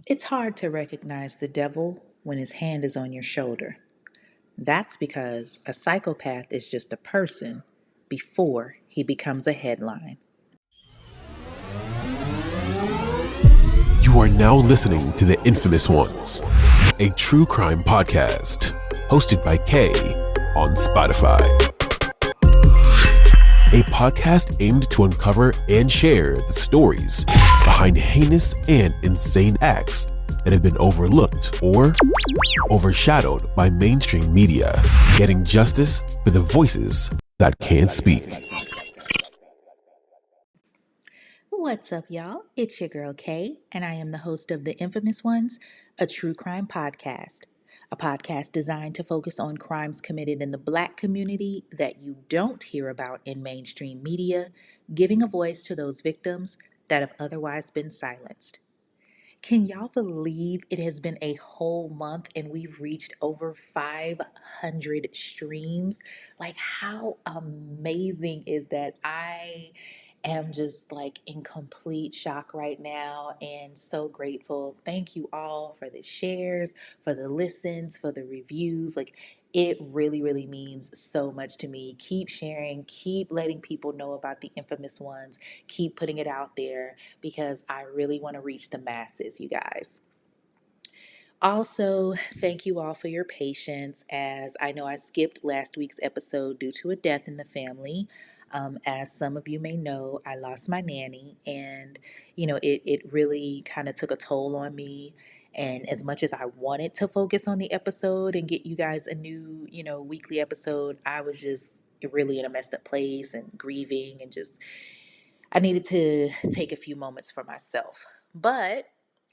It's hard to recognize the devil when his hand is on your shoulder. That's because a psychopath is just a person before he becomes a headline. You are now listening to The Infamous Ones, a true crime podcast hosted by Kay on Spotify. A podcast aimed to uncover and share the stories behind heinous and insane acts that have been overlooked or overshadowed by mainstream media, getting justice for the voices that can't speak. What's up, y'all? It's your girl Kay, and I am the host of The Infamous Ones, a true crime podcast. A podcast designed to focus on crimes committed in the Black community that you don't hear about in mainstream media, giving a voice to those victims that have otherwise been silenced. Can y'all believe it has been a whole month and we've reached over 500 streams? Like, how amazing is that? I am just like in complete shock right now and so grateful. Thank you all for the shares, for the listens, for the reviews. Like, it really, really means so much to me. Keep sharing, keep letting people know about the infamous ones, keep putting it out there because I really want to reach the masses, you guys. Also, thank you all for your patience as I know I skipped last week's episode due to a death in the family. As some of you may know, I lost my nanny, and it really kind of took a toll on me. And as much as I wanted to focus on the episode and get you guys a new, weekly episode, I was just really in a messed up place and grieving and just I needed to take a few moments for myself. But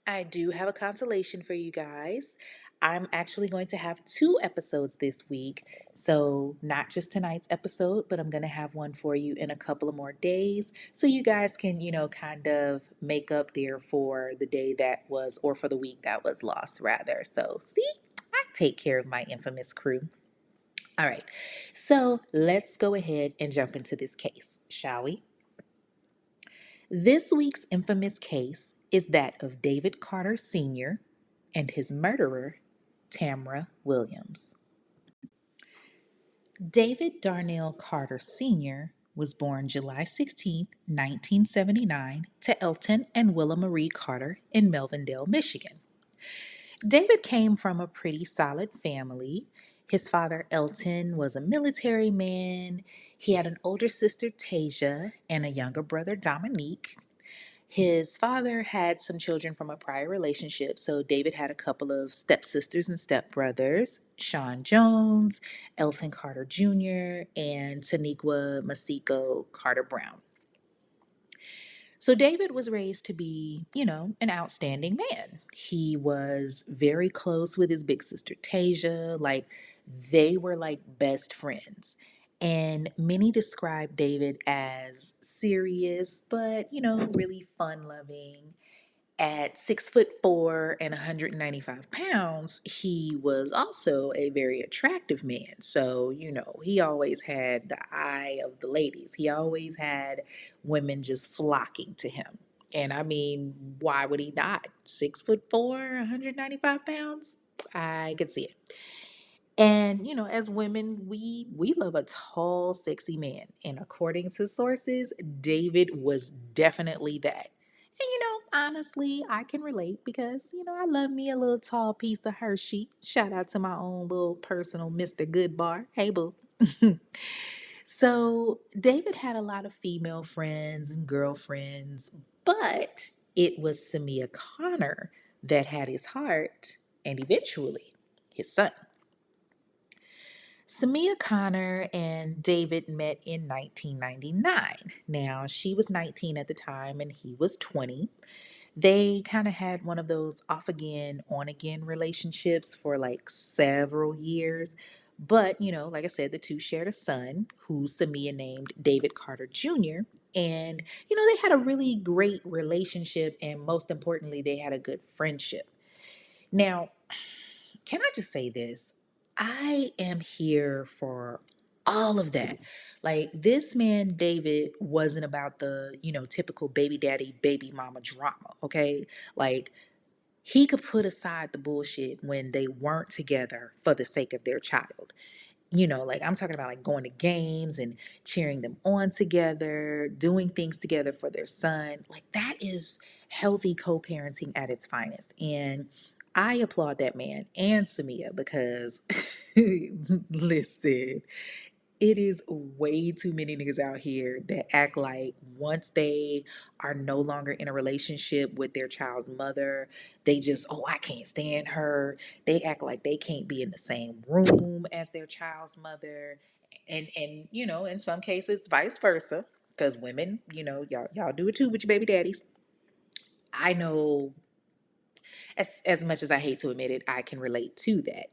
I do have a consolation for you guys. I'm actually going to have two episodes this week. So, not just tonight's episode, but I'm going to have one for you in a couple of more days. So, you guys can, kind of make up there for the day that was, or for the week that was lost, rather. So, see, I take care of my infamous crew. All right. So, let's go ahead and jump into this case, shall we? This week's infamous case is that of David Carter Sr. and his murderer, Tamra Williams. David Darnell Carter Sr. was born July 16, 1979, to Elton and Willa Marie Carter in Melvindale, Michigan. David came from a pretty solid family. His father, Elton, was a military man. He had an older sister, Tasia, and a younger brother, Dominique. His father had some children from a prior relationship, so David had a couple of stepsisters and stepbrothers, Sean Jones, Elton Carter Jr., and Taniqua Masiko Carter Brown. So David was raised to be, an outstanding man. He was very close with his big sister Tasia, like they were like best friends. And many describe David as serious, but, really fun loving. At 6'4" and 195 pounds, he was also a very attractive man. So, he always had the eye of the ladies. He always had women just flocking to him. And I mean, why would he not? 6'4", 195 pounds? I could see it. And as women, we love a tall, sexy man. And according to sources, David was definitely that. And honestly, I can relate because I love me a little tall piece of Hershey. Shout out to my own little personal Mr. Goodbar. Hey boo. So David had a lot of female friends and girlfriends, but it was Samia Connor that had his heart and eventually his son. Samia Connor and David met in 1999. Now, she was 19 at the time and he was 20. They kind of had one of those off again, on again relationships for like several years. But, like I said, the two shared a son who Samia named David Carter Jr. And, they had a really great relationship. And most importantly, they had a good friendship. Now, can I just say this? I am here for all of that. Like, this man, David, wasn't about the, typical baby daddy, baby mama drama, okay? Like, He could put aside the bullshit when they weren't together for the sake of their child. Like I'm talking about like going to games and cheering them on together, doing things together for their son. Like that is healthy co-parenting at its finest. And I applaud that man and Samia because listen, it is way too many niggas out here that act like once they are no longer in a relationship with their child's mother, they just, oh, I can't stand her. They act like they can't be in the same room as their child's mother. And in some cases, vice versa. Because women, y'all do it too with your baby daddies. I know as much as I hate to admit it, I can relate to that.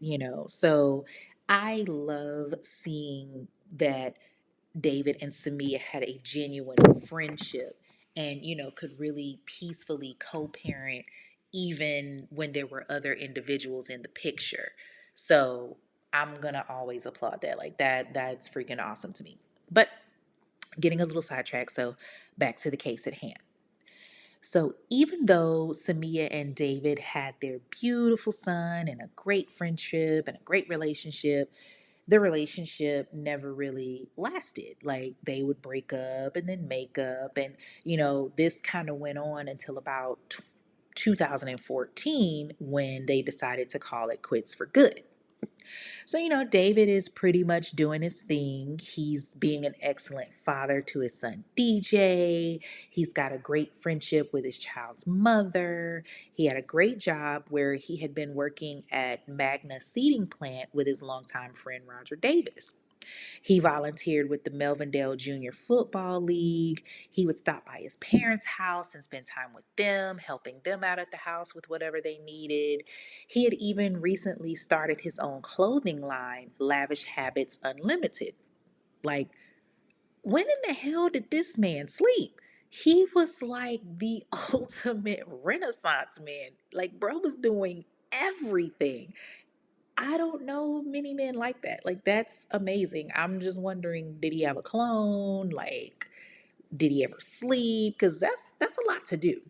So I love seeing that David and Samia had a genuine friendship and, could really peacefully co parent even when there were other individuals in the picture. So I'm going to always applaud that. Like that's freaking awesome to me. But getting a little sidetracked. So back to the case at hand. So even though Samia and David had their beautiful son and a great friendship and a great relationship, the relationship never really lasted. Like they would break up and then make up. And, this kind of went on until about 2014 when they decided to call it quits for good. So, David is pretty much doing his thing. He's being an excellent father to his son DJ. He's got a great friendship with his child's mother. He had a great job where he had been working at Magna Seeding Plant with his longtime friend Roger Davis. He volunteered with the Melvindale Junior Football League. He would stop by his parents' house and spend time with them, helping them out at the house with whatever they needed. He had even recently started his own clothing line, Lavish Habits Unlimited. Like, when in the hell did this man sleep? He was like the ultimate Renaissance man. Like, bro was doing everything. I don't know many men like that. Like that's amazing. I'm just wondering, did he have a clone? Like, did he ever sleep? Because that's a lot to do.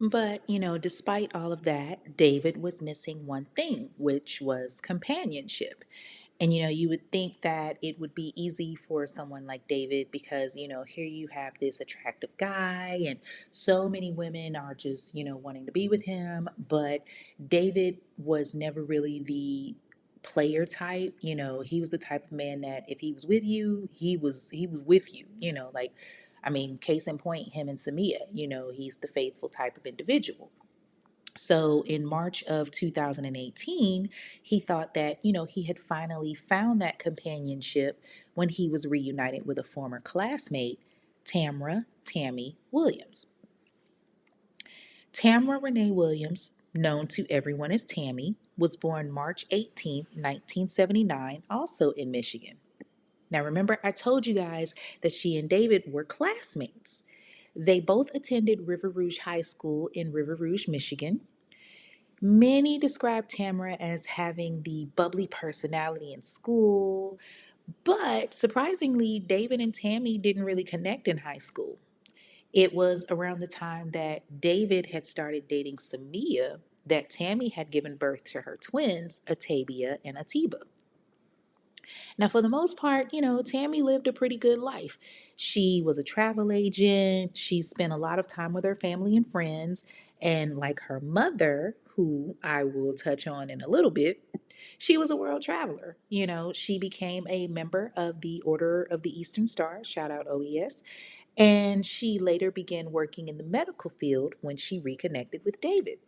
But, despite all of that, David was missing one thing, which was companionship. And, you would think that it would be easy for someone like David because, here you have this attractive guy, and so many women are just, wanting to be with him. But David was never really the player type. He was the type of man that if he was with you, he was with you, like I mean, case in point, him and Samia, he's the faithful type of individual. So in March of 2018, he thought that, he had finally found that companionship when he was reunited with a former classmate, Tammy Williams. Tamra Renee Williams, known to everyone as Tammy, was born March 18th, 1979, also in Michigan. Now, remember, I told you guys that she and David were classmates. They both attended River Rouge High School in River Rouge, Michigan. Many describe Tamara as having the bubbly personality in school, but surprisingly, David and Tammy didn't really connect in high school. It was around the time that David had started dating Samia that Tammy had given birth to her twins, Atabia and Atiba. Now, for the most part, Tammy lived a pretty good life. She was a travel agent. She spent a lot of time with her family and friends. And like her mother, who I will touch on in a little bit, she was a world traveler. She became a member of the Order of the Eastern Star, shout out OES. And she later began working in the medical field when she reconnected with David.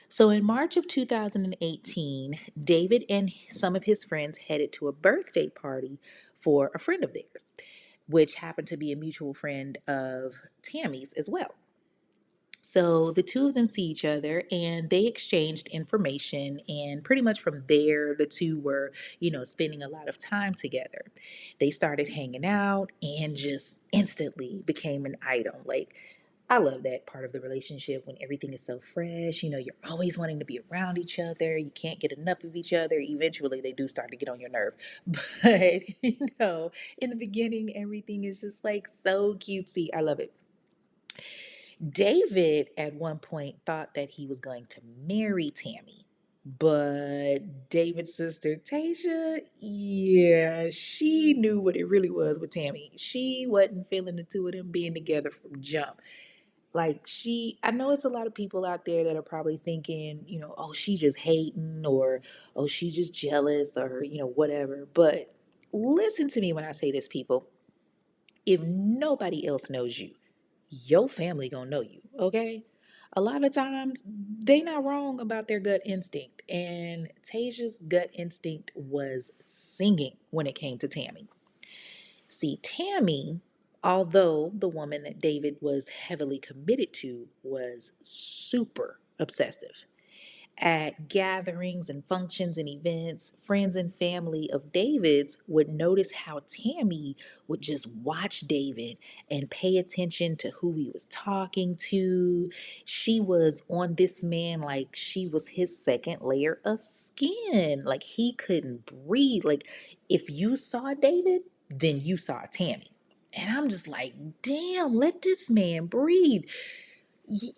So in March of 2018, David and some of his friends headed to a birthday party for a friend of theirs, which happened to be a mutual friend of Tammy's as well. So the two of them see each other and they exchanged information. And pretty much from there, the two were, spending a lot of time together. They started hanging out and just instantly became an item. Like, I love that part of the relationship when everything is so fresh. You're always wanting to be around each other. You can't get enough of each other. Eventually, they do start to get on your nerve. But, in the beginning, everything is just like so cutesy. I love it. David at one point thought that he was going to marry Tammy, but David's sister Tasia, yeah, she knew what it really was with Tammy. She wasn't feeling the two of them being together from jump. Like I know it's a lot of people out there that are probably thinking, oh, she just hating, or oh, she just jealous, or whatever. But listen to me when I say this, people. If nobody else knows you, your family gonna know you, okay? A lot of times they not wrong about their gut instinct, and Tasia's gut instinct was singing when it came to Tammy. See, Tammy, although the woman that David was heavily committed to, was super obsessive. At gatherings and functions and events, friends and family of David's would notice how Tammy would just watch David and pay attention to who he was talking to. She was on this man like she was his second layer of skin. Like he couldn't breathe. Like if you saw David, then you saw Tammy. And I'm just like, damn, let this man breathe.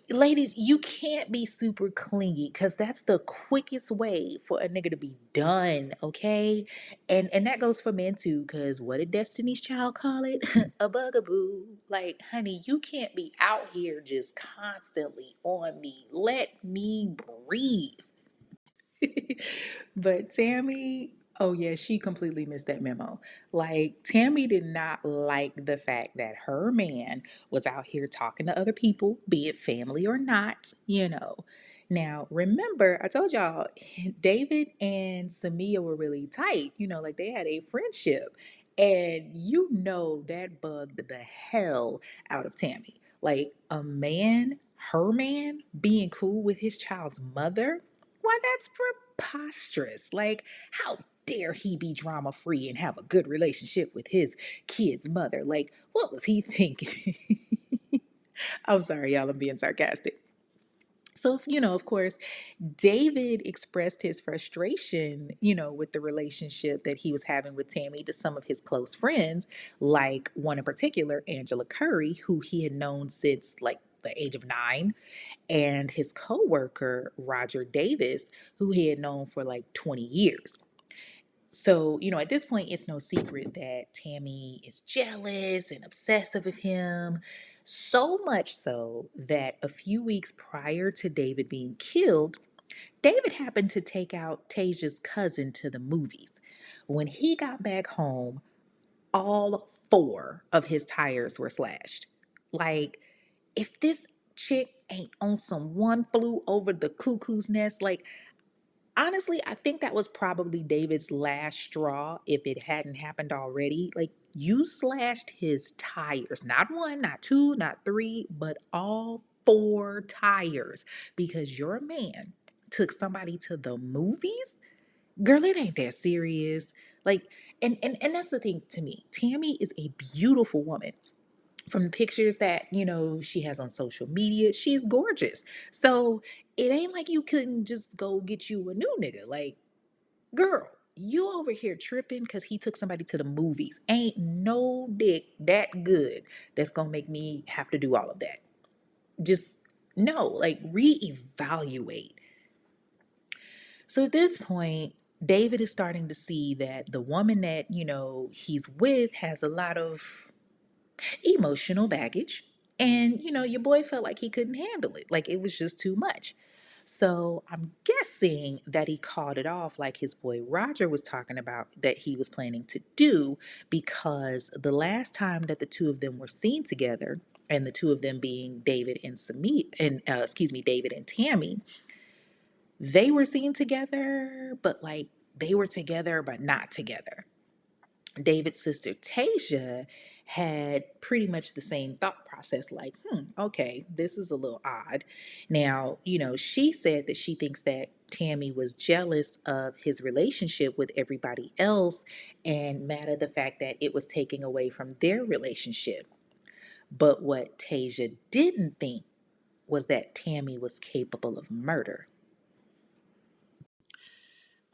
Ladies, you can't be super clingy because that's the quickest way for a nigga to be done, okay? And that goes for men too, because what did Destiny's Child call it? A bugaboo. Like, honey, you can't be out here just constantly on me. Let me breathe. But Tammy, oh yeah, she completely missed that memo. Like, Tammy did not like the fact that her man was out here talking to other people, be it family or not. Now, remember, I told y'all David and Samia were really tight, like they had a friendship. And that bugged the hell out of Tammy. Like, her man, being cool with his child's mother. Why, that's preposterous. Like, how dare he be drama free and have a good relationship with his kid's mother? Like, what was he thinking? I'm sorry, y'all, I'm being sarcastic. So, of course, David expressed his frustration, with the relationship that he was having with Tammy to some of his close friends, like one in particular, Angela Curry, who he had known since like the age of 9, and his coworker, Roger Davis, who he had known for like 20 years. So, at this point, it's no secret that Tammy is jealous and obsessive of him. So much so that a few weeks prior to David being killed, David happened to take out Tasia's cousin to the movies. When he got back home, all 4 of his tires were slashed. Like, if this chick ain't on some one flew over the cuckoo's nest, like, honestly, I think that was probably David's last straw if it hadn't happened already. Like, you slashed his tires, not one, not two, not three, but all 4 tires because your man took somebody to the movies. Girl, it ain't that serious. Like, and that's the thing to me. Tammy is a beautiful woman. From the pictures that she has on social media, she's gorgeous. So it ain't like you couldn't just go get you a new nigga. Like, girl, you over here tripping because he took somebody to the movies. Ain't no dick that good that's gonna make me have to do all of that. Just no, like, reevaluate. So at this point, David is starting to see that the woman that he's with has a lot of emotional baggage. And, your boy felt like he couldn't handle it. Like, it was just too much. So I'm guessing that he called it off like his boy Roger was talking about that he was planning to do, because the last time that the two of them were seen together, and the two of them being David and David and Tammy, they were seen together, but like they were together but not together. David's sister Tasia had pretty much the same thought process, like, okay, this is a little odd. Now, she said that she thinks that Tammy was jealous of his relationship with everybody else and mad at the fact that it was taking away from their relationship. But what Tasia didn't think was that Tammy was capable of murder.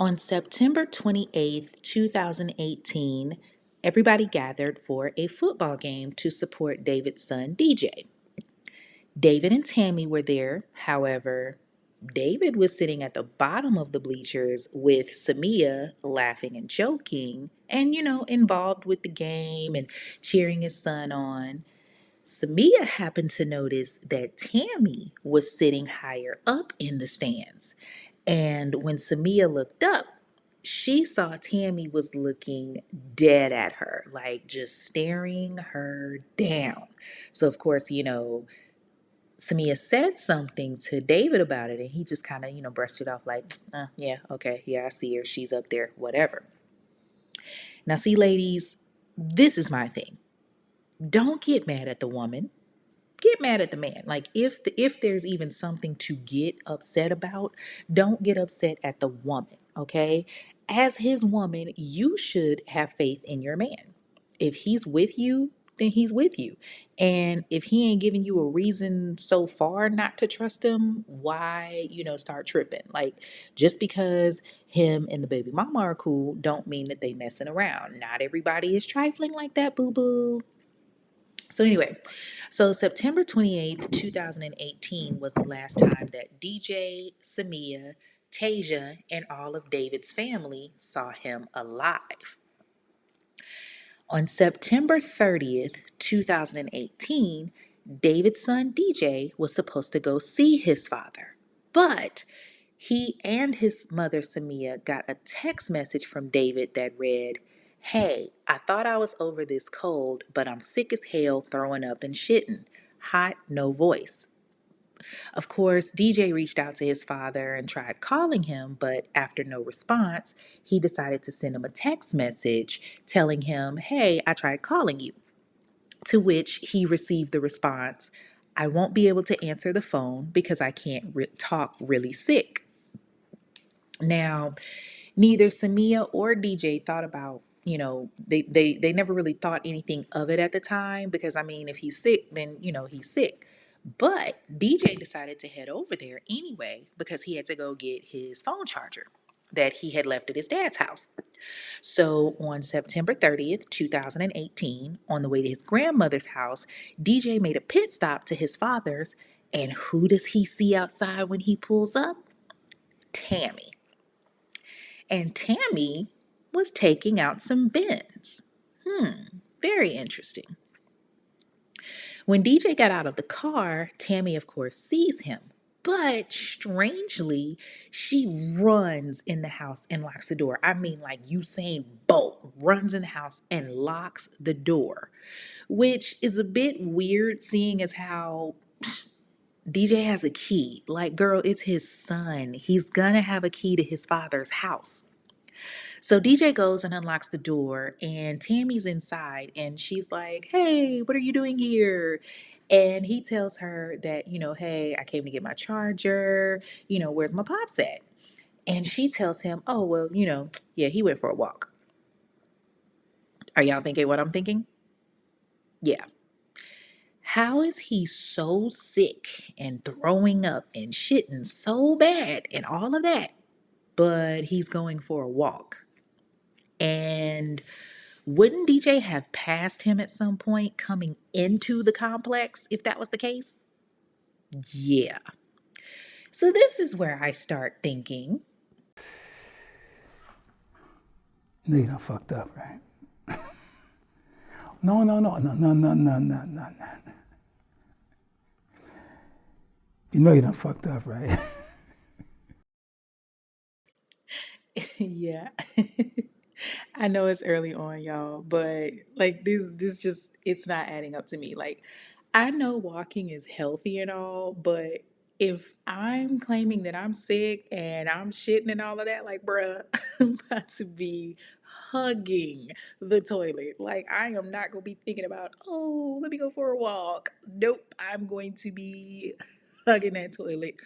On September 28th, 2018, everybody gathered for a football game to support David's son, DJ. David and Tammy were there. However, David was sitting at the bottom of the bleachers with Samia laughing and joking and, involved with the game and cheering his son on. Samia happened to notice that Tammy was sitting higher up in the stands. And when Samia looked up, she saw Tammy was looking dead at her, like just staring her down. So, of course, Samia said something to David about it, and he just kind of, brushed it off like, yeah, okay, yeah, I see her. She's up there, whatever. Now, see, ladies, this is my thing. Don't get mad at the woman, get mad at the man. Like if there's even something to get upset about, don't get upset at the woman, okay? As his woman, you should have faith in your man. If he's with you, then he's with you. And if he ain't giving you a reason so far not to trust him, why, start tripping? Like just because him and the baby mama are cool don't mean that they messing around. Not everybody is trifling like that, boo-boo. So anyway, so September 28th, 2018 was the last time that DJ, Samia, Tasia, and all of David's family saw him alive. On September 30th, 2018, David's son DJ was supposed to go see his father, but he and his mother Samia got a text message from David that read, "Hey, I thought I was over this cold, but I'm sick as hell throwing up and shitting. Hot, no voice." Of course, DJ reached out to his father and tried calling him, but after no response, he decided to send him a text message telling him, "Hey, I tried calling you." To which he received the response, "I won't be able to answer the phone because I can't talk really sick." Now, neither Samia or DJ thought about, they never really thought anything of it at the time because, I mean, if he's sick, then, he's sick. But DJ decided to head over there anyway because he had to go get his phone charger that he had left at his dad's house. So on September 30th, 2018, on the way to his grandmother's house, DJ made a pit stop to his father's. And who does he see outside when he pulls up? Tammy. And Tammy was taking out some bins. Very interesting. When DJ got out of the car, Tammy, of course, sees him. But strangely, she runs in the house and locks the door. I mean, like Usain Bolt runs in the house and locks the door, which is a bit weird seeing as how DJ has a key. Like, girl, it's his son. He's gonna have a key to his father's house. So DJ goes and unlocks the door, and Tammy's inside, and she's like, "Hey, what are you doing here?" And he tells her that, "Hey, I came to get my charger. Where's my pops at?" And she tells him, "Oh, well, yeah, he went for a walk." Are y'all thinking what I'm thinking? Yeah. How is he so sick and throwing up and shitting so bad and all of that, but he's going for a walk? And wouldn't DJ have passed him at some point coming into the complex if that was the case? Yeah. So this is where I start thinking, No, you done fucked up, right? No, no, no, no, no, no, no, no, no, no. You know you done fucked up, right? yeah. I know it's early on, y'all, but like this just it's not adding up to me. Like I know walking is healthy and all, but if I'm claiming that I'm sick and I'm shitting and all of that, like bruh, I'm about to be hugging the toilet. Like I am not gonna be thinking about, oh, let me go for a walk. Nope, I'm going to be hugging that toilet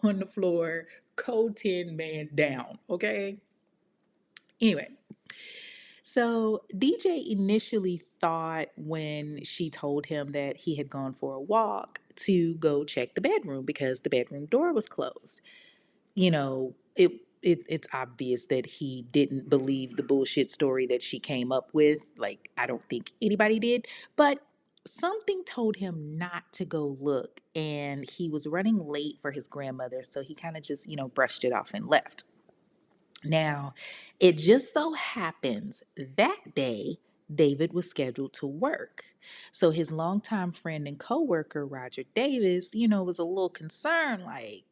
on the floor, co-tin man down, okay? Anyway, so DJ initially thought when she told him that he had gone for a walk to go check the bedroom because the bedroom door was closed. It's obvious that he didn't believe the bullshit story that she came up with. Like, I don't think anybody did, but something told him not to go look, and he was running late for his grandmother, so he kind of just, brushed it off and left. Now, it just so happens that day David was scheduled to work. So his longtime friend and coworker, Roger Davis, was a little concerned, like,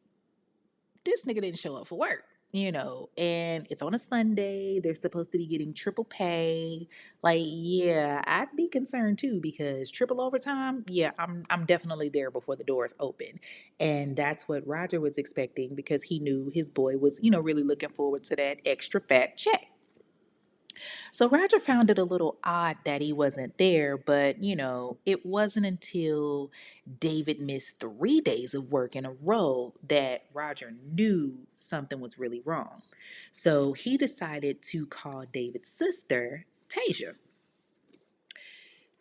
this nigga didn't show up for work, and it's on a Sunday. They're supposed to be getting triple pay. Like, yeah, I'd be concerned too, because triple overtime, yeah, I'm definitely there before the doors open. And that's what Roger was expecting, because he knew his boy was, really looking forward to that extra fat check. So Roger found it a little odd that he wasn't there, but it wasn't until David missed 3 days of work in a row that Roger knew something was really wrong. So he decided to call David's sister, Tasia.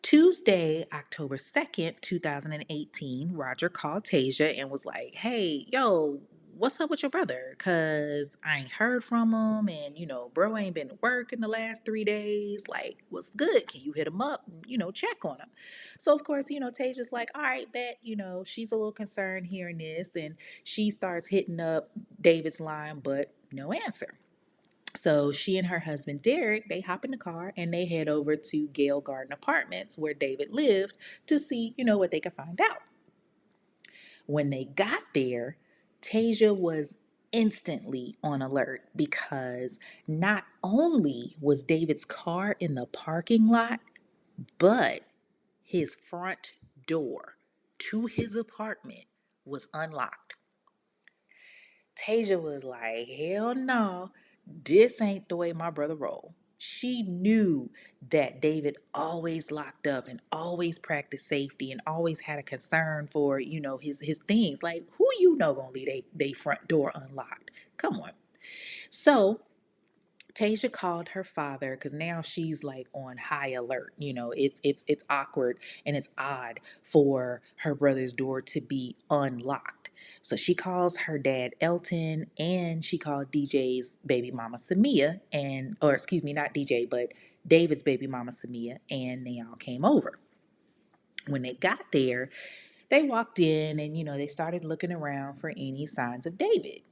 Tuesday, October 2nd, 2018, Roger called Tasia and was like, hey, yo, what's up with your brother? Because I ain't heard from him, and, bro ain't been to work in the last 3 days. Like, what's good? Can you hit him up and, check on him? So, of course, Tasia's like, all right, bet, she's a little concerned hearing this. And she starts hitting up David's line, but no answer. So she and her husband Derek, they hop in the car and they head over to Gale Garden Apartments where David lived to see, what they could find out. When they got there, Tasia was instantly on alert, because not only was David's car in the parking lot, but his front door to his apartment was unlocked. Tasia was like, hell no, this ain't the way my brother roll. She knew that David always locked up and always practiced safety and always had a concern for, his things. Like, who gonna leave they front door unlocked? Come on. So Tasia called her father, because now she's like on high alert. It's awkward and it's odd for her brother's door to be unlocked. So she calls her dad Elton, and she called DJ's baby mama Samia, and or excuse me, not DJ, but David's baby mama Samia, and they all came over. When they got there, they walked in and they started looking around for any signs of David.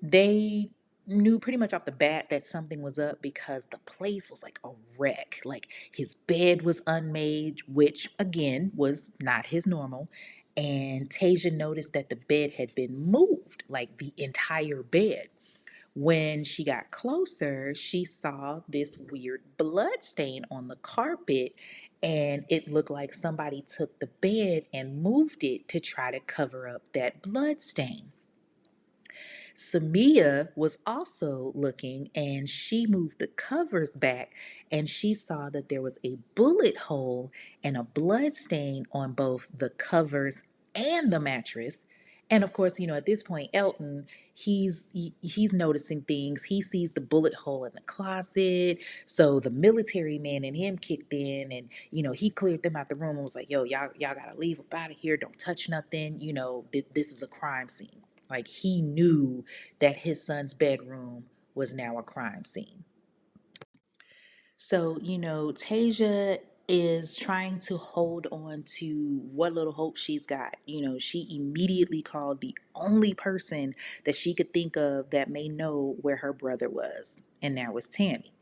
They knew pretty much off the bat that something was up, because the place was like a wreck. Like, his bed was unmade, which again was not his normal. And Tasia noticed that the bed had been moved, like the entire bed. When she got closer, she saw this weird blood stain on the carpet, and it looked like somebody took the bed and moved it to try to cover up that blood stain. Samia was also looking, and she moved the covers back, and she saw that there was a bullet hole and a blood stain on both the covers and the mattress. And of course, at this point, Elton, he's noticing things. He sees the bullet hole in the closet. So the military man in him kicked in, and he cleared them out the room and was like, "Yo, y'all gotta leave up out of here. Don't touch nothing. This is a crime scene." Like, he knew that his son's bedroom was now a crime scene. So, Tasia is trying to hold on to what little hope she's got. She immediately called the only person that she could think of that may know where her brother was, and that was Tammy.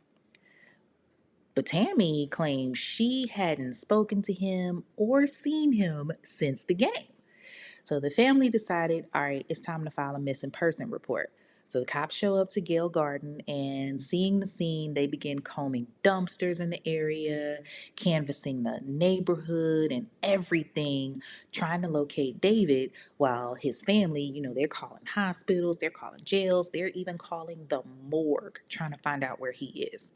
But Tammy claimed she hadn't spoken to him or seen him since the game. So the family decided, all right, it's time to file a missing person report. So the cops show up to Gale Garden, and seeing the scene, they begin combing dumpsters in the area, canvassing the neighborhood and everything, trying to locate David, while his family, they're calling hospitals, they're calling jails, they're even calling the morgue, trying to find out where he is.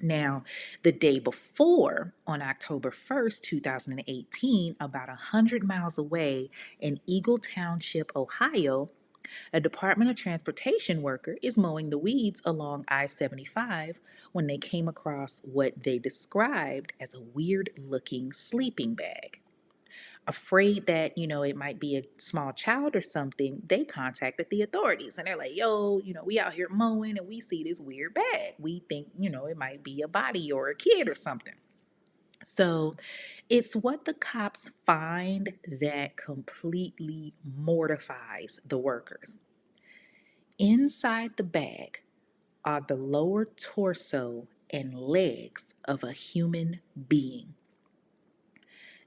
Now, the day before, on October 1st, 2018, about 100 miles away in Eagle Township, Ohio, a Department of Transportation worker is mowing the weeds along I-75 when they came across what they described as a weird-looking sleeping bag. Afraid that, it might be a small child or something, they contacted the authorities, and they're like, yo, we out here mowing and we see this weird bag. We think, it might be a body or a kid or something. So it's what the cops find that completely mortifies the workers. Inside the bag are the lower torso and legs of a human being.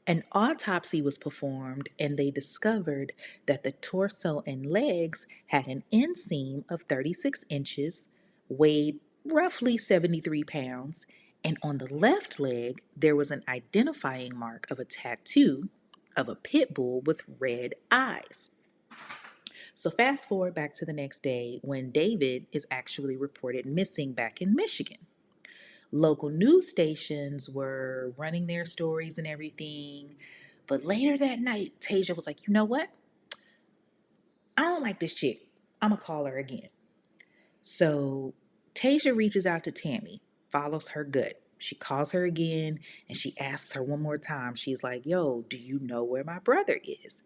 An autopsy was performed and they discovered that the torso and legs had an inseam of 36 inches, weighed roughly 73 pounds, and on the left leg there was an identifying mark of a tattoo of a pit bull with red eyes. So, fast forward back to the next day when David is actually reported missing back in Michigan. Local news stations were running their stories and everything. But later that night, Tasia was like, you know what? I don't like this chick. I'm going to call her again. So Tasia reaches out to Tammy, follows her gut. She calls her again and she asks her one more time. She's like, yo, do you know where my brother is?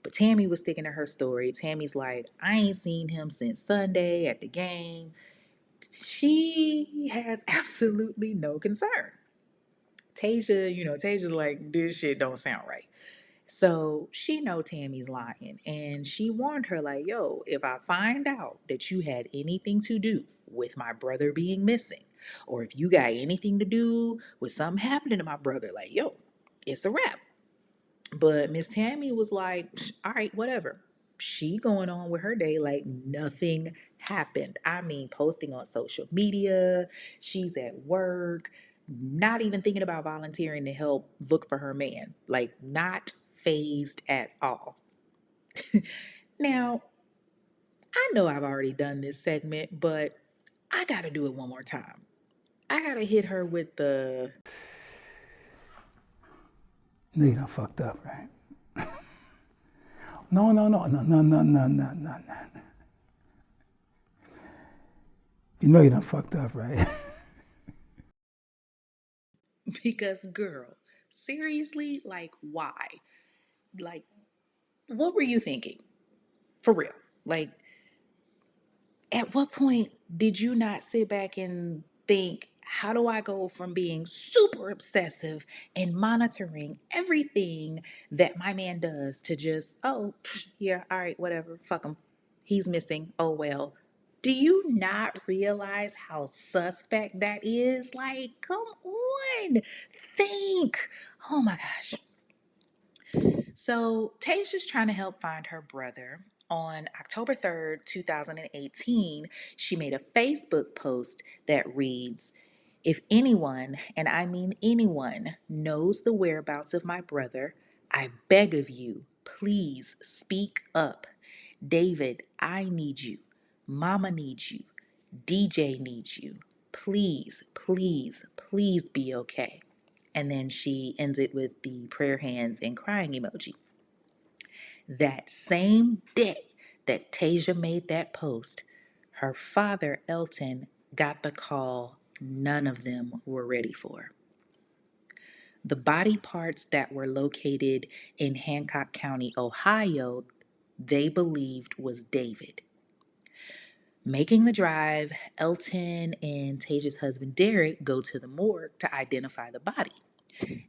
But Tammy was sticking to her story. Tammy's like, I ain't seen him since Sunday at the game. She has absolutely no concern. Tasia's like, this shit don't sound right. So she know Tammy's lying and she warned her like, yo, if I find out that you had anything to do with my brother being missing, or if you got anything to do with something happening to my brother, like, yo, it's a wrap. But Miss Tammy was like, all right, whatever. She going on with her day like nothing happened. I mean, posting on social media, she's at work, not even thinking about volunteering to help look for her man. Like, not phased at all. Now, I know I've already done this segment, but I gotta do it one more time. I gotta hit her with the No, you done fucked up, right? No, no, no, no, no, no, no, no, no, no. You know you done fucked up, right? because, girl, seriously, like, why? Like, what were you thinking? For real. Like, at what point did you not sit back and think, how do I go from being super obsessive and monitoring everything that my man does to just, oh, yeah, all right, whatever, fuck him. He's missing. Oh, well. Do you not realize how suspect that is? Like, come on. Think. Oh my gosh. So Tasha's trying to help find her brother. On October 3rd, 2018, she made a Facebook post that reads, if anyone, and I mean anyone, knows the whereabouts of my brother, I beg of you, please speak up. David, I need you. Mama needs you. DJ needs you. Please, please, please be okay. And then she ends it with the prayer hands and crying emoji. That same day that Tasia made that post, her father, Elton, got the call none of them were ready for. The body parts that were located in Hancock County, Ohio, they believed was David. Making the drive, Elton and Tasia's husband Derek go to the morgue to identify the body.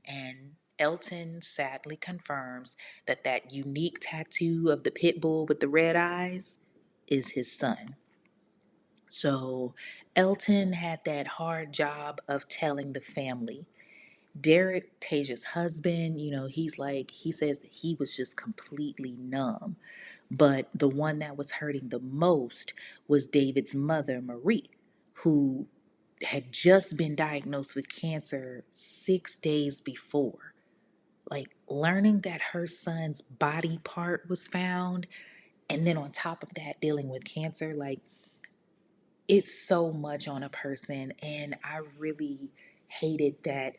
And Elton sadly confirms that that unique tattoo of the pit bull with the red eyes is his son. So Elton had that hard job of telling the family. Derek, Tasia's husband, he says that he was just completely numb. But the one that was hurting the most was David's mother, Marie, who had just been diagnosed with cancer 6 days before. Like, learning that her son's body part was found, and then on top of that, dealing with cancer, like, it's so much on a person. And I really hated that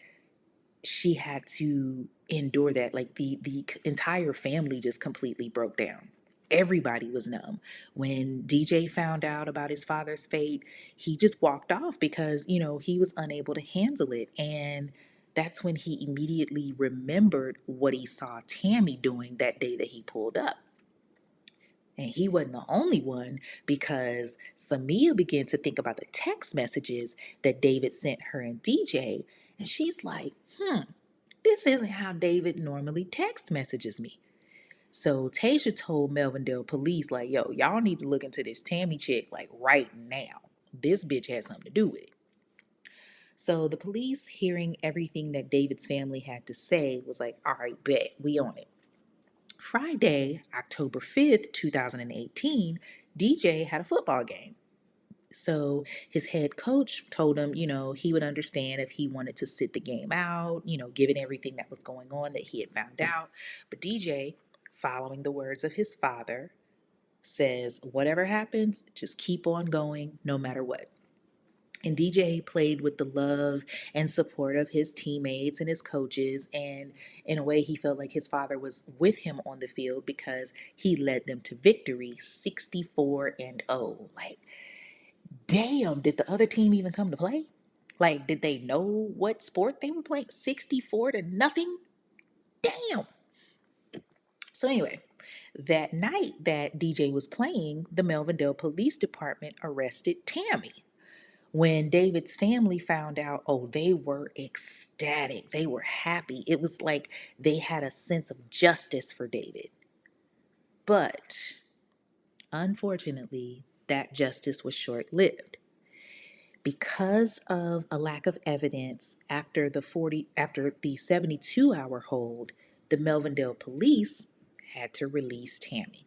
she had to endure that. Like, the entire family just completely broke down. Everybody was numb. When DJ found out about his father's fate, he just walked off because, he was unable to handle it. And that's when he immediately remembered what he saw Tammy doing that day that he pulled up. And he wasn't the only one because Samia began to think about the text messages that David sent her and DJ. And she's like, This isn't how David normally text messages me. So Tasha told Melvindale police, like, yo, y'all need to look into this Tammy chick, like, right now. This bitch has something to do with it. So the police, hearing everything that David's family had to say, was like, all right, bet, we on it. Friday, October 5th, 2018, DJ had a football game. So his head coach told him, he would understand if he wanted to sit the game out, given everything that was going on that he had found out. But DJ, following the words of his father, says, whatever happens, just keep on going no matter what. And DJ played with the love and support of his teammates and his coaches. And in a way, he felt like his father was with him on the field because he led them to victory 64-0. Like, damn, did the other team even come to play? Like, did they know what sport they were playing? 64-0? Damn. So, anyway, that night that DJ was playing, the Melvindale Police Department arrested Tammy. When David's family found out, oh, they were ecstatic. They were happy. It was like they had a sense of justice for David. But unfortunately, that justice was short lived. Because of a lack of evidence after the 72-hour hold, the Melvindale police had to release Tammy.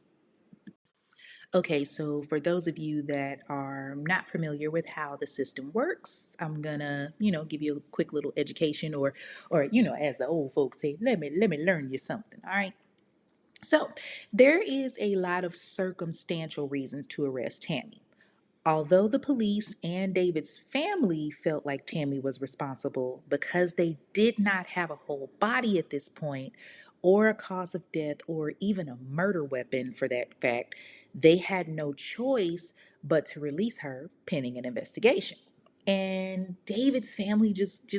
Okay, so for those of you that are not familiar with how the system works, I'm gonna, give you a quick little education, or as the old folks say, let me learn you something. All right. So there is a lot of circumstantial reasons to arrest Tammy. Although the police and David's family felt like Tammy was responsible because they did not have a whole body at this point, or a cause of death, or even a murder weapon for that fact, they had no choice but to release her pending an investigation. And David's family just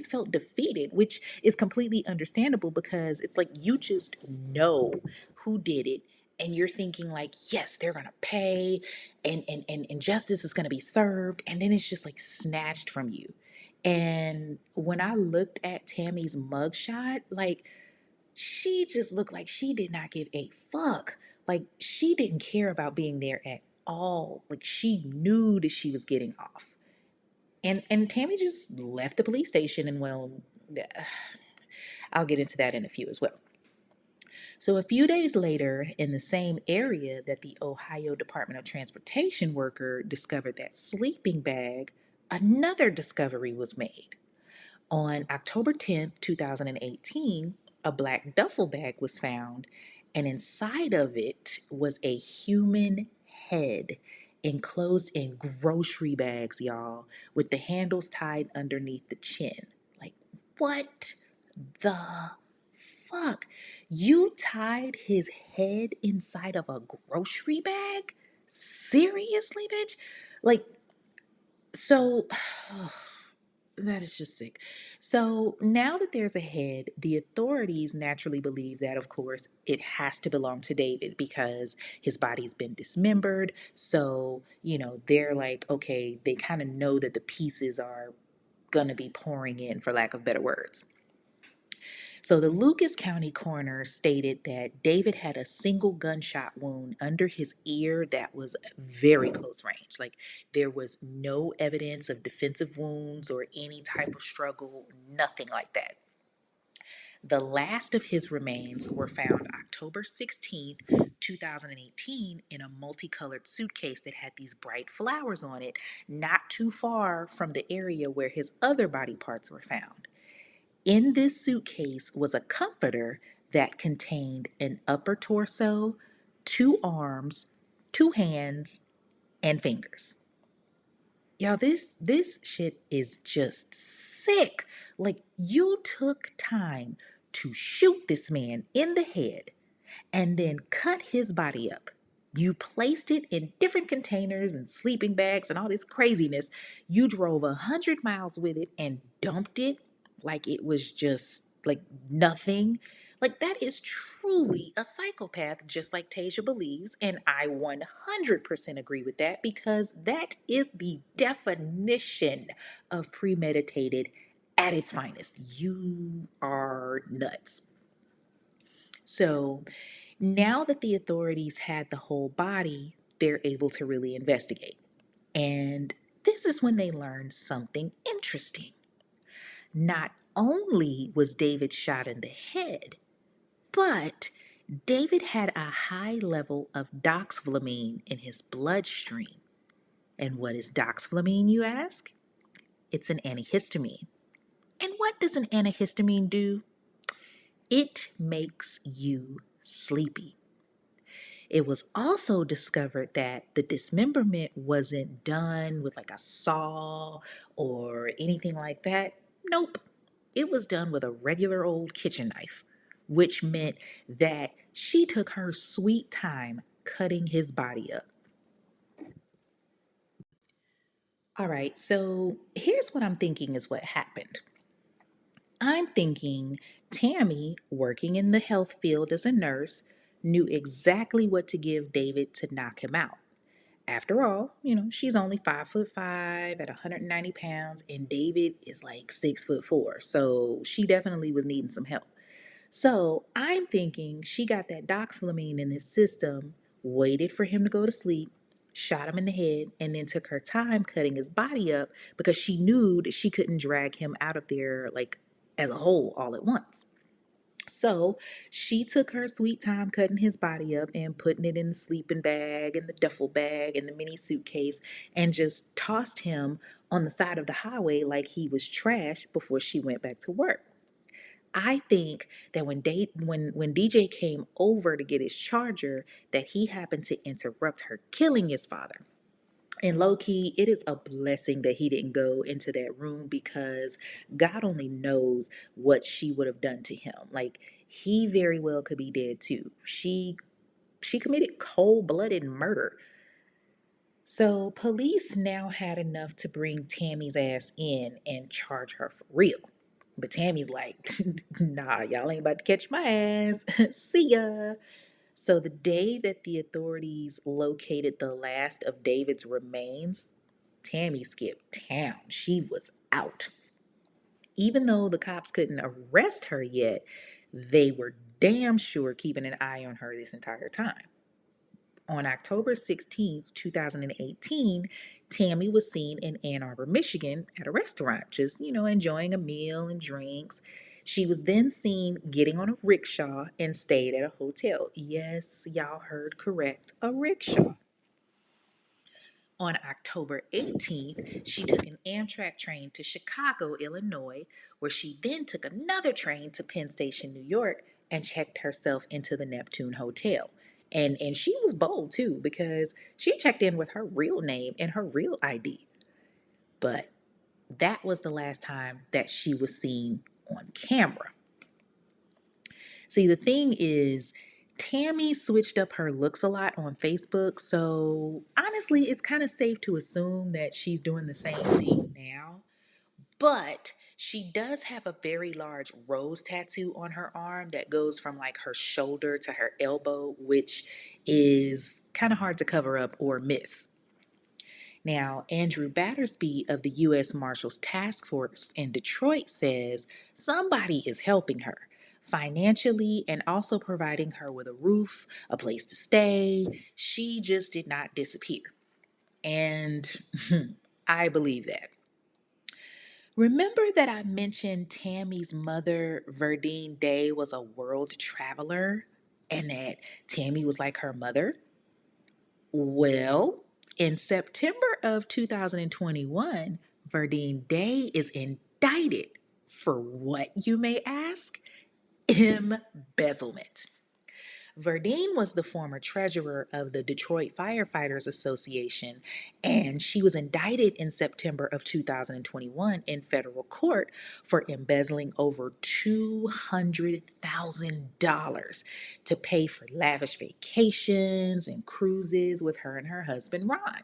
felt defeated, which is completely understandable because it's like you just know who did it, and you're thinking like, yes, they're gonna pay, and justice is gonna be served, and then it's just like snatched from you. And when I looked at Tammy's mugshot, like, she just looked like she did not give a fuck. Like, she didn't care about being there at all. Like, she knew that she was getting off. And Tammy just left the police station, and well, I'll get into that in a few as well. So a few days later, in the same area that the Ohio Department of Transportation worker discovered that sleeping bag, another discovery was made. On October 10th, 2018, a black duffel bag was found, and inside of it was a human head enclosed in grocery bags, y'all, with the handles tied underneath the chin. Like, what the fuck? You tied his head inside of a grocery bag? Seriously, bitch? Like, so that is just sick. So now that there's a head, the authorities naturally believe that, of course, it has to belong to David because his body's been dismembered. So, they're like, okay, they kind of know that the pieces are going to be pouring in, for lack of better words. So the Lucas County coroner stated that David had a single gunshot wound under his ear that was very close range. Like, there was no evidence of defensive wounds or any type of struggle, nothing like that. The last of his remains were found October 16th, 2018, in a multicolored suitcase that had these bright flowers on it, not too far from the area where his other body parts were found. In this suitcase was a comforter that contained an upper torso, two arms, two hands, and fingers. Y'all, this shit is just sick. Like, you took time to shoot this man in the head and then cut his body up. You placed it in different containers and sleeping bags and all this craziness. You drove 100 miles with it and dumped it like it was just like nothing. Like, that is truly a psychopath, just like Tasia believes. And I 100% agree with that because that is the definition of premeditated at its finest. You are nuts. So now that the authorities had the whole body, they're able to really investigate. And this is when they learned something interesting. Not only was David shot in the head, but David had a high level of doxylamine in his bloodstream. And what is doxylamine, you ask? It's an antihistamine. And what does an antihistamine do? It makes you sleepy. It was also discovered that the dismemberment wasn't done with like a saw or anything like that. Nope. It was done with a regular old kitchen knife, which meant that she took her sweet time cutting his body up. All right, so here's what I'm thinking is what happened. I'm thinking Tammy, working in the health field as a nurse, knew exactly what to give David to knock him out. After all, she's only 5'5" at 190 pounds, and David is like 6'4". So she definitely was needing some help. So I'm thinking she got that doxylamine in his system, waited for him to go to sleep, shot him in the head, and then took her time cutting his body up because she knew that she couldn't drag him out of there like as a whole all at once. So she took her sweet time cutting his body up and putting it in the sleeping bag and the duffel bag and the mini suitcase and just tossed him on the side of the highway like he was trash before she went back to work. I think that when DJ came over to get his charger, that he happened to interrupt her killing his father. And low key, it is a blessing that he didn't go into that room because God only knows what she would have done to him. Like he very well could be dead too. She committed cold-blooded murder. So police now had enough to bring Tammy's ass in and charge her for real. But Tammy's like, nah, y'all ain't about to catch my ass. See ya. So the day that the authorities located the last of David's remains, Tammy skipped town. She was out. Even though the cops couldn't arrest her yet, they were damn sure keeping an eye on her this entire time. On October 16th, 2018, Tammy was seen in Ann Arbor, Michigan at a restaurant, just, enjoying a meal and drinks. She was then seen getting on a rickshaw and stayed at a hotel. Yes, y'all heard correct, a rickshaw. On October 18th, she took an Amtrak train to Chicago, Illinois, where she then took another train to Penn Station, New York, and checked herself into the Neptune Hotel. And she was bold too because she checked in with her real name and her real ID. But that was the last time that she was seen on camera. See, the thing is, Tammy switched up her looks a lot on Facebook, so honestly, it's kind of safe to assume that she's doing the same thing now. But she does have a very large rose tattoo on her arm that goes from like her shoulder to her elbow, which is kind of hard to cover up or miss. Now, Andrew Battersby of the U.S. Marshals Task Force in Detroit says somebody is helping her financially and also providing her with a roof, a place to stay. She just did not disappear. And I believe that. Remember that I mentioned Tammy's mother, Verdine Day, was a world traveler and that Tammy was like her mother? Well, in September of 2021, Verdine Day is indicted for what, you may ask? Embezzlement. Verdine was the former treasurer of the Detroit Firefighters Association, and she was indicted in September of 2021 in federal court for embezzling over $200,000 to pay for lavish vacations and cruises with her and her husband, Ron.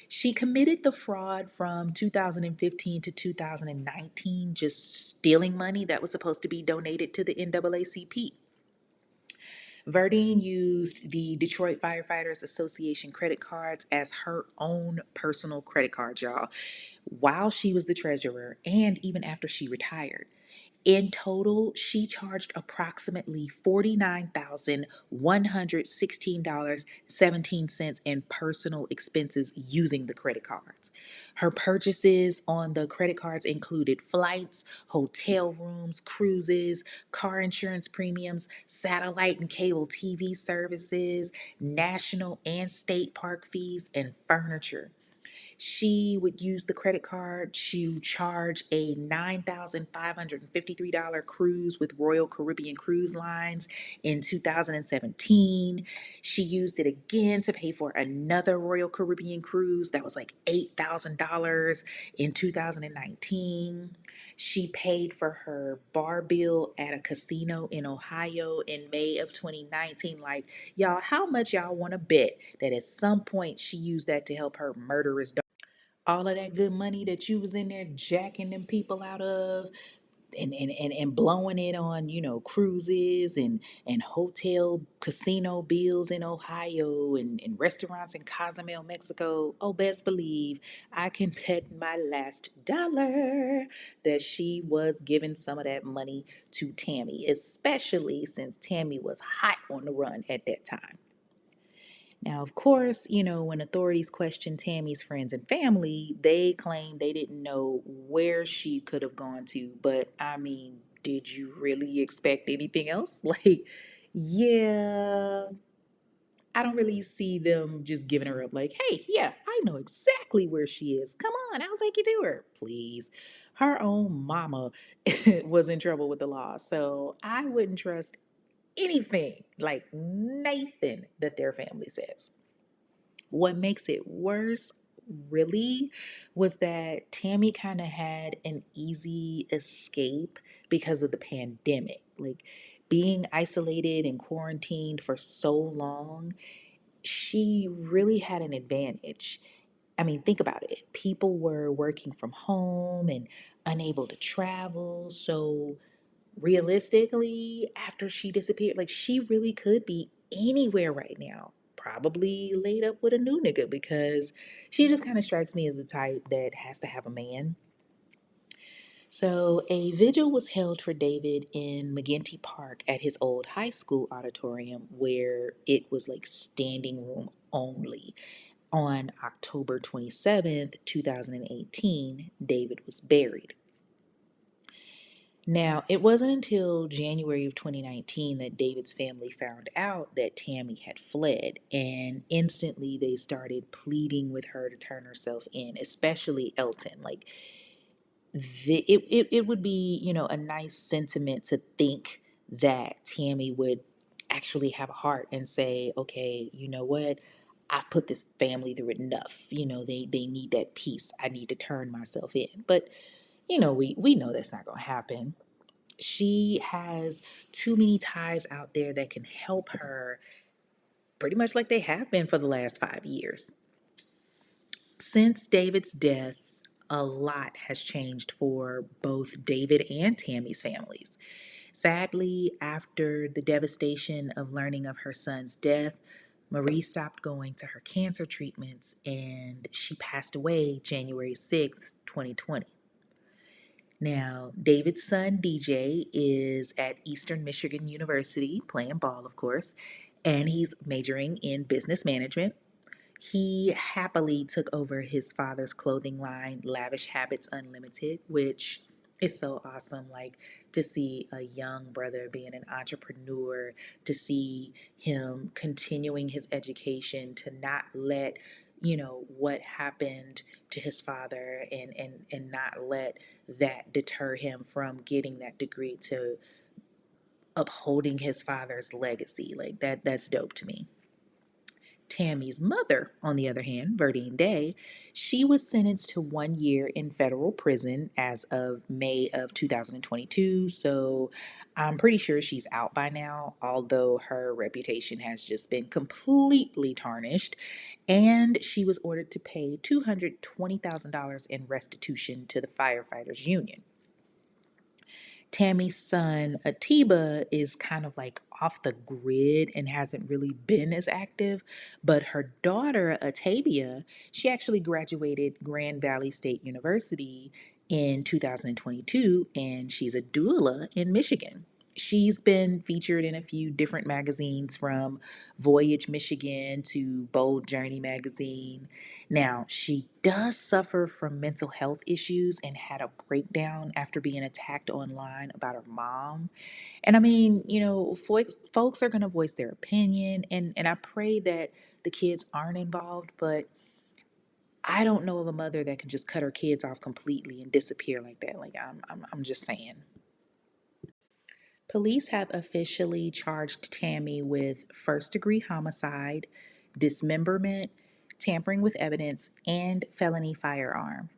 She committed the fraud from 2015 to 2019, just stealing money that was supposed to be donated to the NAACP. Verdine used the Detroit Firefighters Association credit cards as her own personal credit cards, y'all, while she was the treasurer and even after she retired. In total, she charged approximately $49,116.17 in personal expenses using the credit cards. Her purchases on the credit cards included flights, hotel rooms, cruises, car insurance premiums, satellite and cable TV services, national and state park fees, and furniture. She would use the credit card to charge a $9,553 cruise with Royal Caribbean Cruise Lines in 2017. She used it again to pay for another Royal Caribbean cruise that was like $8,000 in 2019. She paid for her bar bill at a casino in Ohio in May of 2019. Like, y'all, how much y'all want to bet that at some point she used that to help her murderous all of that good money that you was in there jacking them people out of and blowing it on, cruises and hotel casino bills in Ohio and restaurants in Cozumel, Mexico. Oh, best believe I can bet my last dollar that she was giving some of that money to Tammy, especially since Tammy was hot on the run at that time. Now, of course, when authorities questioned Tammy's friends and family, they claimed they didn't know where she could have gone to. But I mean, did you really expect anything else? Like, yeah, I don't really see them just giving her up, like, hey, yeah, I know exactly where she is. Come on, I'll take you to her. Please. Her own mama was in trouble with the law. So I wouldn't trust anything, like Nathan, that their family says. What makes it worse, really, was that Tammy kind of had an easy escape because of the pandemic. Like being isolated and quarantined for so long, she really had an advantage. I mean, think about it. People were working from home and unable to travel. So realistically, after she disappeared, like she really could be anywhere right now. Probably laid up with a new nigga because she just kind of strikes me as the type that has to have a man. So, a vigil was held for David in McGinty Park at his old high school auditorium where it was like standing room only. On October 27th, 2018, David was buried. Now, it wasn't until January of 2019 that David's family found out that Tammy had fled, and instantly they started pleading with her to turn herself in, especially Elton. Like, it would be, a nice sentiment to think that Tammy would actually have a heart and say, okay, you know what? I've put this family through enough. They need that peace. I need to turn myself in. But, we know that's not going to happen. She has too many ties out there that can help her, pretty much like they have been for the last 5 years. Since David's death, a lot has changed for both David and Tammy's families. Sadly, after the devastation of learning of her son's death, Marie stopped going to her cancer treatments and she passed away January 6th, 2020. Now, David's son DJ is at Eastern Michigan University playing ball, of course, and he's majoring in business management. He happily took over his father's clothing line, Lavish Habits Unlimited, which is so awesome. Like to see a young brother being an entrepreneur, to see him continuing his education, to not let what happened to his father and not let that deter him from getting that degree, to upholding his father's legacy. Like that's dope to me. Tammy's mother, on the other hand, Verdine Day, she was sentenced to 1 year in federal prison as of May of 2022. So I'm pretty sure she's out by now, although her reputation has just been completely tarnished. And she was ordered to pay $220,000 in restitution to the firefighters union. Tammy's son, Atiba, is kind of like off the grid and hasn't really been as active. But her daughter, Atavia, she actually graduated Grand Valley State University in 2022, and she's a doula in Michigan. She's been featured in a few different magazines from Voyage Michigan to Bold Journey magazine. Now, she does suffer from mental health issues and had a breakdown after being attacked online about her mom. And I mean, folks are going to voice their opinion, and I pray that the kids aren't involved, but I don't know of a mother that can just cut her kids off completely and disappear like that. Like I'm just saying. Police have officially charged Tammy with first-degree homicide, dismemberment, tampering with evidence, and felony firearm.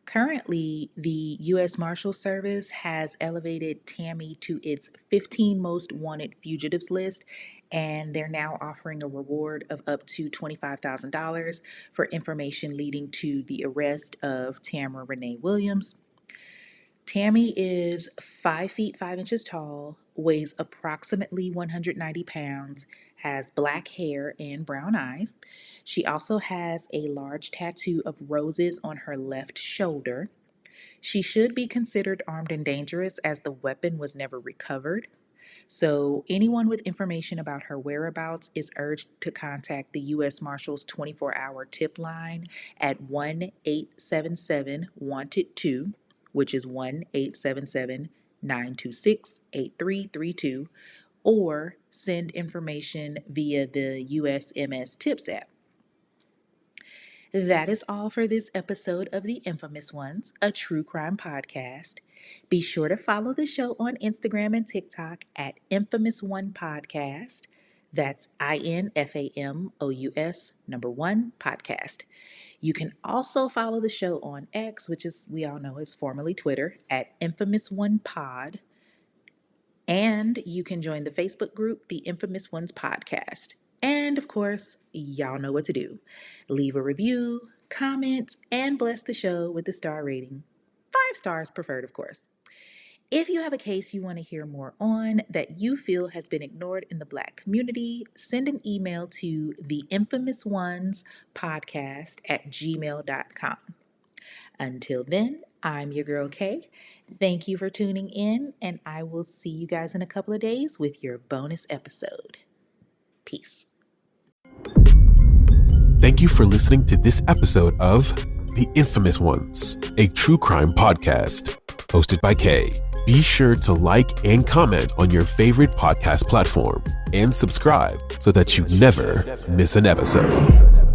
Currently, the U.S. Marshal Service has elevated Tammy to its 15 most wanted fugitives list, and they're now offering a reward of up to $25,000 for information leading to the arrest of Tamara Renee Williams. Tammy is 5 feet 5 inches tall, weighs approximately 190 pounds, has black hair and brown eyes. She also has a large tattoo of roses on her left shoulder. She should be considered armed and dangerous as the weapon was never recovered. So, anyone with information about her whereabouts is urged to contact the U.S. Marshals 24-hour tip line at 1-877 Wanted 2, which is 1-877 926 8332, or send information via the USMS Tips app. That is all for this episode of The Infamous Ones, a true crime podcast. Be sure to follow the show on Instagram and TikTok at Infamous One Podcast. That's INFAMOUS number 1 podcast. You can also follow the show on X, which is we all know is formerly Twitter, at Infamous One Pod. And you can join the Facebook group, The Infamous Ones Podcast. And of course, y'all know what to do. Leave a review, comment, and bless the show with the star rating. 5 stars preferred, of course. If you have a case you want to hear more on that you feel has been ignored in the Black community, send an email to theinfamousonespodcast@gmail.com. Until then, I'm your girl Kay. Thank you for tuning in, and I will see you guys in a couple of days with your bonus episode. Peace. Thank you for listening to this episode of The Infamous Ones, a true crime podcast hosted by Kay. Be sure to like and comment on your favorite podcast platform and subscribe so that you never miss an episode.